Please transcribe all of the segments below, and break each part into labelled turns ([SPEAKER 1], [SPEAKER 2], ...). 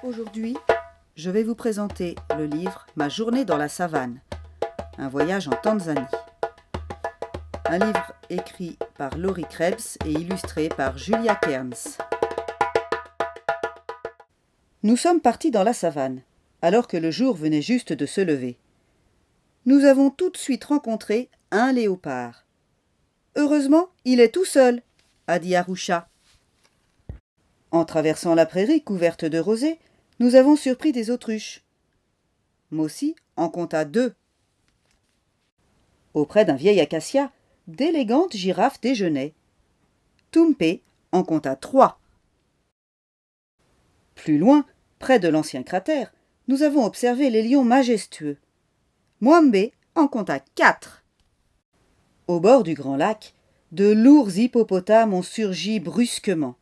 [SPEAKER 1] Aujourd'hui, je vais vous présenter le livre « Ma journée dans la savane », un voyage en Tanzanie. Un livre écrit par Laurie Krebs et illustré par Julia Kearns. Nous sommes partis dans la savane, alors que le jour venait juste de se lever. Nous avons tout de suite rencontré un léopard. « Heureusement, il est tout seul », a dit Arusha. En traversant la prairie couverte de rosée, nous avons surpris des autruches. Mossi en compta 2. Auprès d'un vieil acacia, d'élégantes girafes déjeunaient. Tumpe en compta 3. Plus loin, près de l'ancien cratère, nous avons observé les lions majestueux. Mwambe en compta 4. Au bord du grand lac, de lourds hippopotames ont surgi brusquement.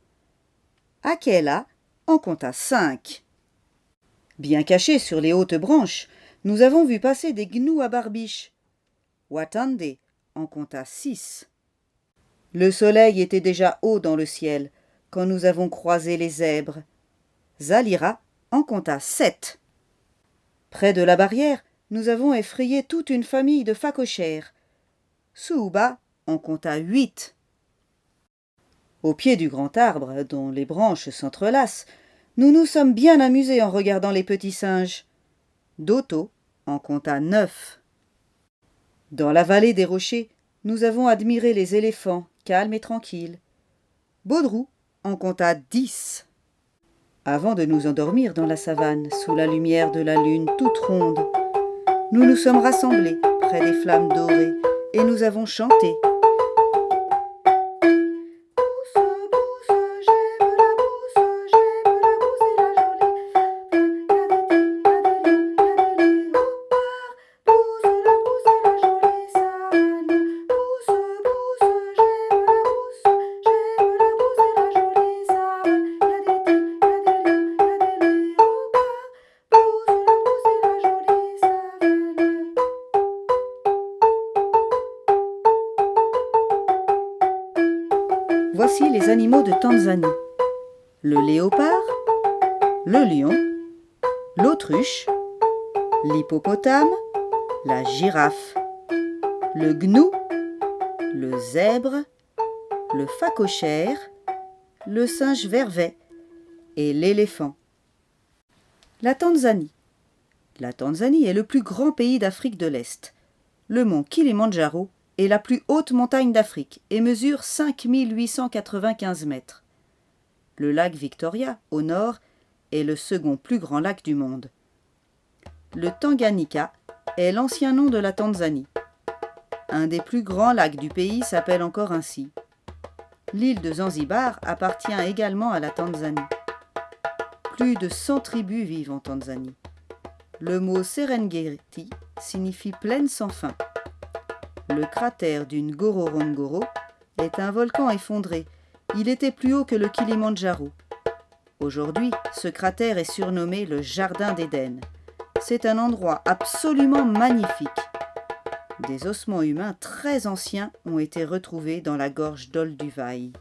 [SPEAKER 1] Akela en compta 5. Bien cachés sur les hautes branches, nous avons vu passer des gnous à barbiche. Watande en compta 6. Le soleil était déjà haut dans le ciel quand nous avons croisé les zèbres. Zalira en compta 7. Près de la barrière, nous avons effrayé toute une famille de phacochères. Suuba en compta 8. Au pied du grand arbre, dont les branches s'entrelacent, nous nous sommes bien amusés en regardant les petits singes. Doto en compta 9. Dans la vallée des rochers, nous avons admiré les éléphants, calmes et tranquilles. Baudrou en compta 10. Avant de nous endormir dans la savane, sous la lumière de la lune toute ronde, nous nous sommes rassemblés près des flammes dorées et nous avons chanté. Voici les animaux de Tanzanie. Le léopard, le lion, l'autruche, l'hippopotame, la girafe, le gnou, le zèbre, le phacochère, le singe vervet et l'éléphant. La Tanzanie. La Tanzanie est le plus grand pays d'Afrique de l'Est. Le mont Kilimandjaro est la plus haute montagne d'Afrique et mesure 5895 mètres. Le lac Victoria, au nord, est le second plus grand lac du monde. Le Tanganyika est l'ancien nom de la Tanzanie. Un des plus grands lacs du pays s'appelle encore ainsi. L'île de Zanzibar appartient également à la Tanzanie. Plus de 100 tribus vivent en Tanzanie. Le mot Serengeti signifie plaine sans fin. Le cratère du Ngorongoro est un volcan effondré. Il était plus haut que le Kilimandjaro. Aujourd'hui, ce cratère est surnommé le Jardin d'Éden. C'est un endroit absolument magnifique. Des ossements humains très anciens ont été retrouvés dans la gorge d'Olduvai.